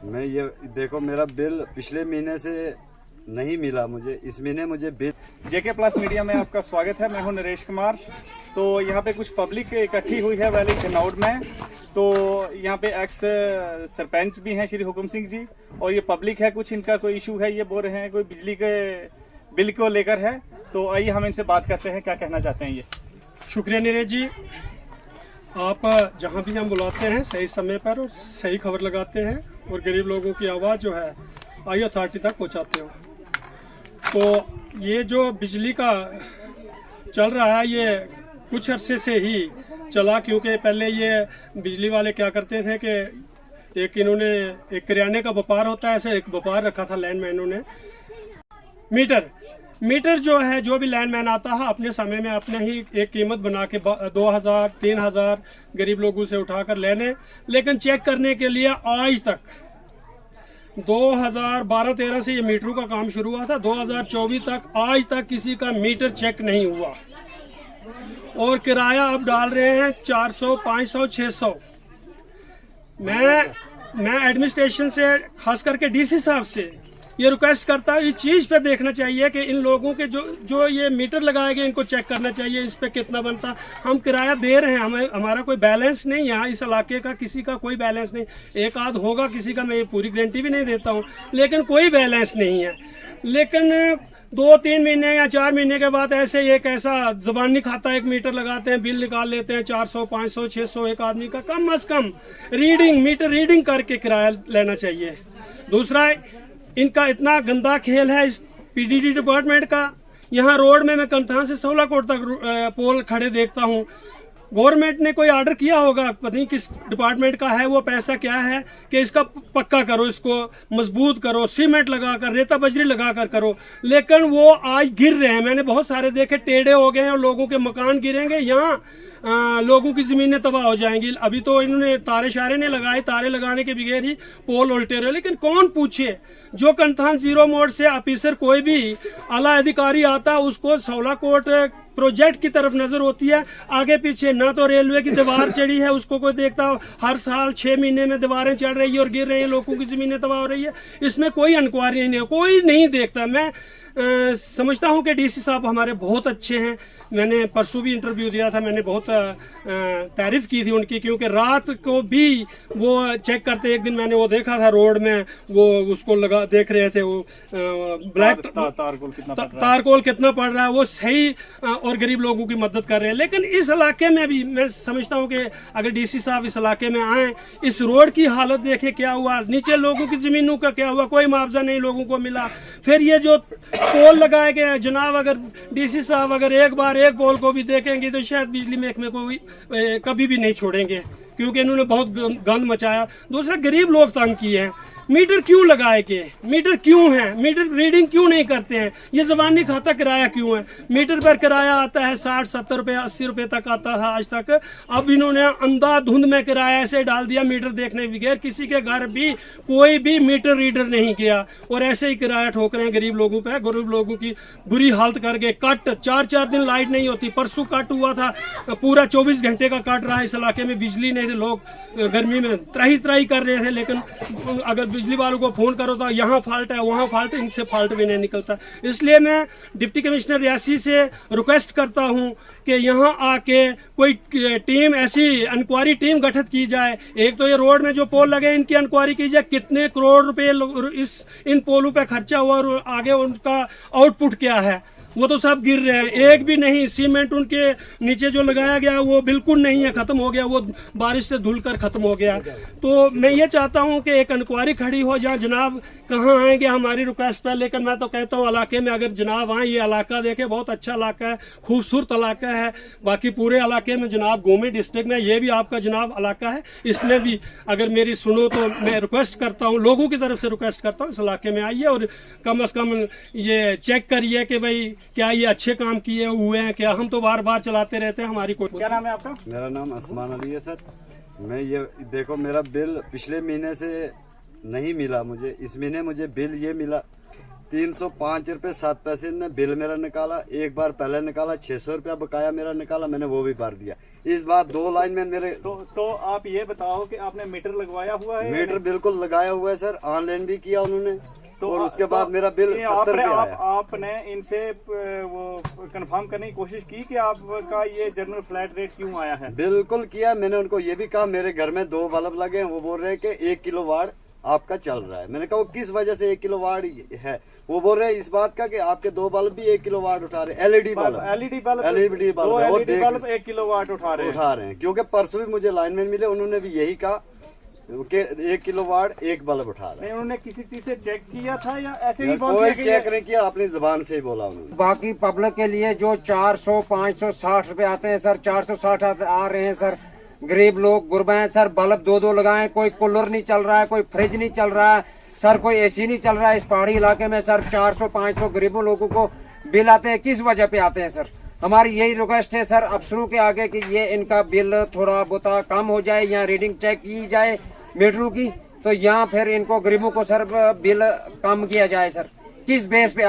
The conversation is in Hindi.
मैं ये देखो, मेरा बिल पिछले महीने से नहीं मिला मुझे, इस महीने मुझे बिल। जेके प्लस मीडिया में आपका स्वागत है। मैं हूं नरेश कुमार। तो यहाँ पे कुछ पब्लिक इकट्ठी हुई है वैली घनौड में। तो यहाँ पे एक्स सरपंच भी हैं श्री हुकुम सिंह जी, और ये पब्लिक है, कुछ इनका कोई इशू है, ये बोल रहे हैं कोई बिजली के बिल को लेकर है। तो आइए हम इनसे बात करते हैं, क्या कहना चाहते हैं ये। शुक्रिया नीरज जी, आप जहाँ भी हम बुलाते हैं सही समय पर और सही खबर लगाते हैं और गरीब लोगों की आवाज़ जो है आई अथॉरिटी तक पहुँचाते हो। तो ये जो बिजली का चल रहा है ये कुछ अरसे से ही चला, क्योंकि पहले ये बिजली वाले क्या करते थे कि एक इन्होंने एक किराने का व्यापार होता है, ऐसे एक व्यापार रखा था लैंडमैनों ने। मीटर जो है, जो भी लैंडमैन आता है अपने समय में अपने ही एक कीमत बना के 2000 3000 गरीब लोगों से उठाकर लेने, लेकिन चेक करने के लिए आज तक 2012-13 से ये मीटरों का काम शुरू हुआ था, 2024 तक आज तक किसी का मीटर चेक नहीं हुआ। और किराया अब डाल रहे हैं 400 500 600। मैं एडमिनिस्ट्रेशन से खास करके डीसी साहब से ये रिक्वेस्ट करता हूँ, इस चीज़ पे देखना चाहिए कि इन लोगों के जो ये मीटर लगाए गए इनको चेक करना चाहिए, इस पे कितना बनता। हम किराया दे रहे हैं, हमारा कोई बैलेंस नहीं है इस इलाके का, किसी का कोई बैलेंस नहीं। एक आध होगा किसी का, मैं ये पूरी गारंटी भी नहीं देता हूँ, लेकिन कोई बैलेंस नहीं है। लेकिन 2-3 महीने या 4 महीने के बाद ऐसे एक ऐसा ज़बानी खाता एक मीटर लगाते हैं, बिल निकाल लेते हैं 400 500 600 एक आदमी का। कम से कम मीटर रीडिंग करके किराया लेना चाहिए। दूसरा, इनका इतना गंदा खेल है इस पीडीडी डिपार्टमेंट का। यहाँ रोड में मैं कंथान से 16 कोट तक पोल खड़े देखता हूँ। गवर्नमेंट ने कोई ऑर्डर किया होगा, पता नहीं किस डिपार्टमेंट का है वो, पैसा क्या है कि इसका पक्का करो, इसको मजबूत करो, सीमेंट लगाकर, रेता बजरी लगाकर करो, लेकिन वो आज गिर रहे हैं। मैंने बहुत सारे देखे, टेढ़े हो गए हैं और लोगों के मकान गिरेंगे, यहाँ लोगों की ज़मीनें तबाह हो जाएंगी। अभी तो इन्होंने तारे शारे ने लगाए, तारे लगाने के बगैर ही पोल उल्टे रहे। लेकिन कौन पूछे, जो कंथान जीरो मोड से ऑफिसर कोई भी आला अधिकारी आता उसको 16 कोट प्रोजेक्ट की तरफ नजर होती है, आगे पीछे ना तो रेलवे की दीवार चढ़ी है उसको कोई देखता हो। हर साल 6 महीने में दीवारें चढ़ रही है और गिर रही है, लोगों की ज़मीनें तबाह हो रही है, इसमें कोई इंक्वायरी नहीं है, कोई नहीं देखता। मैं समझता हूं कि डीसी साहब हमारे बहुत अच्छे हैं। मैंने परसों भी इंटरव्यू दिया था, मैंने बहुत तारीफ की थी उनकी, क्योंकि रात को भी वो चेक करते। एक दिन मैंने वो देखा था रोड में, वो उसको लगा देख रहे थे, वो ब्लैक तारकोल कितना पड़ रहा है, वो सही और गरीब लोगों की मदद कर रहे हैं। लेकिन इस इलाके में भी मैं समझता हूँ कि अगर डीसी साहब इस इलाके में आए, इस रोड की हालत देखे क्या हुआ, नीचे लोगों की ज़मीनों का क्या हुआ, कोई मुआवजा नहीं लोगों को मिला। फिर ये जो पोल लगाए गए जनाब, अगर डीसी साहब अगर एक बार एक पोल को भी देखेंगे तो शायद बिजली महकमे को भी कभी भी नहीं छोड़ेंगे, क्योंकि इन्होंने बहुत गंद मचाया। दूसरा, गरीब लोग तंग किए हैं। मीटर क्यों लगाए गए, मीटर क्यों है, मीटर रीडिंग क्यों नहीं करते हैं, ये ज़बानी खाता किराया क्यों है। मीटर पर किराया आता है 60-70 रुपये 80 रुपये तक आता था आज तक। अब इन्होंने अंधाधुंध में किराया ऐसे डाल दिया, मीटर देखने बगैर किसी के घर भी कोई भी मीटर रीडर नहीं गया, और ऐसे ही किराया ठोक रहे हैं गरीब लोगों पर। गरीब लोगों की बुरी हालत करके कट 4-4 दिन लाइट नहीं होती। परसों कट हुआ था, पूरा 24 घंटे का कट रहा। इस इलाके में बिजली नहीं थी, लोग गर्मी में त्राही त्राही कर रहे थे। लेकिन अगर बिजली वालों को फोन करो तो यहाँ फॉल्ट है वहाँ फॉल्ट है, इनसे फॉल्ट भी नहीं निकलता। इसलिए मैं डिप्टी कमिश्नर रियासी से रिक्वेस्ट करता हूँ कि यहाँ आके कोई टीम, ऐसी इंक्वायरी टीम गठित की जाए। एक तो ये रोड में जो पोल लगे इनकी इंक्वायरी की जाए, कितने करोड़ रुपए इन पोलों पे खर्चा हुआ और आगे उनका आउटपुट क्या है। वो तो सब गिर रहे हैं, एक भी नहीं। सीमेंट उनके नीचे जो लगाया गया वो बिल्कुल नहीं है, खत्म हो गया, वो बारिश से धुल कर खत्म हो गया। तो मैं ये चाहता हूँ कि एक इंक्वायरी खड़ी हो जाए। जनाब कहाँ आएंगे हमारी रिक्वेस्ट पर, लेकिन मैं तो कहता हूँ इलाके में अगर जनाब आए, ये इलाका देखे, बहुत अच्छा इलाका है, खूबसूरत इलाका है। बाकी पूरे इलाके में जनाब गोमी डिस्ट्रिक्ट में ये भी आपका जनाब इलाका है, इसमें भी अगर मेरी सुनो तो मैं रिक्वेस्ट करता हूँ, लोगों की तरफ से रिक्वेस्ट करता हूँ, इस इलाके में आइए और कम से कम ये चेक करिए कि भाई क्या ये अच्छे काम किए हुए हैं क्या। हम तो बार बार चलाते रहते हैं, हमारी कोई। क्या नाम है आपका? मेरा नाम असमान अली है सर। मैं ये देखो, मेरा बिल पिछले महीने से नहीं मिला मुझे, इस महीने मुझे बिल ये मिला 305.07 ने बिल मेरा निकाला। एक बार पहले निकाला 600 रुपया बकाया मेरा निकाला, मैंने वो भी भर दिया। इस बार 2 लाइन में मेरे तो आप ये बताओ कि आपने मीटर लगवाया हुआ है? मीटर बिल्कुल लगाया हुआ है सर, ऑनलाइन भी किया उन्होंने। तो और उसके बाद मेरा बिल 70 रुपया आया। आपने इनसे वो कंफर्म करने की कोशिश की कि आपका ये जनरल फ्लैट रेट क्यों आया है? बिल्कुल किया। मैंने उनको ये भी कहा मेरे घर में 2 बल्ब लगे हैं, वो बोल रहे हैं कि 1 किलोवाट आपका चल रहा है। मैंने कहा वो किस वजह से 1 किलोवाट है? वो बोल रहे हैं इस बात का कि आपके 2 बल्ब भी 1 किलोवाट उठा रहे हैं। एलईडी बल्ब 1 किलोवाट उठा रहे हैं। क्योंकि परसों भी मुझे लाइनमैन मिले, उन्होंने भी यही कहा कि 1 किलोवाट 1 बल्ब उठा रहे हैं। नहीं, उन्होंने किसी चीज से चेक किया था या ऐसे ही कोई चेक नहीं किया, अपनी जुबान से ही बोला उन्होंने। बाकी पब्लिक के लिए जो 400 560 रुपए आते हैं सर, 460 आ रहे हैं सर। गरीब लोग गुरबा हैं सर, बल्ब 2 लगाएं। कोई कूलर नहीं चल रहा है, कोई फ्रिज नहीं चल रहा है सर, कोई एसी नहीं चल रहा है इस पहाड़ी इलाके में सर। 400 500 गरीबों लोगों को बिल आते हैं, किस वजह पे आते हैं सर? हमारी यही रिक्वेस्ट है सर अफसरों के आगे कि ये इनका बिल थोड़ा बहुत कम हो जाए, यहाँ रीडिंग चेक की जाए मीटरों की, तो यहाँ फिर इनको गरीबों को सर बिल कम किया जाए सर। किस बेस पे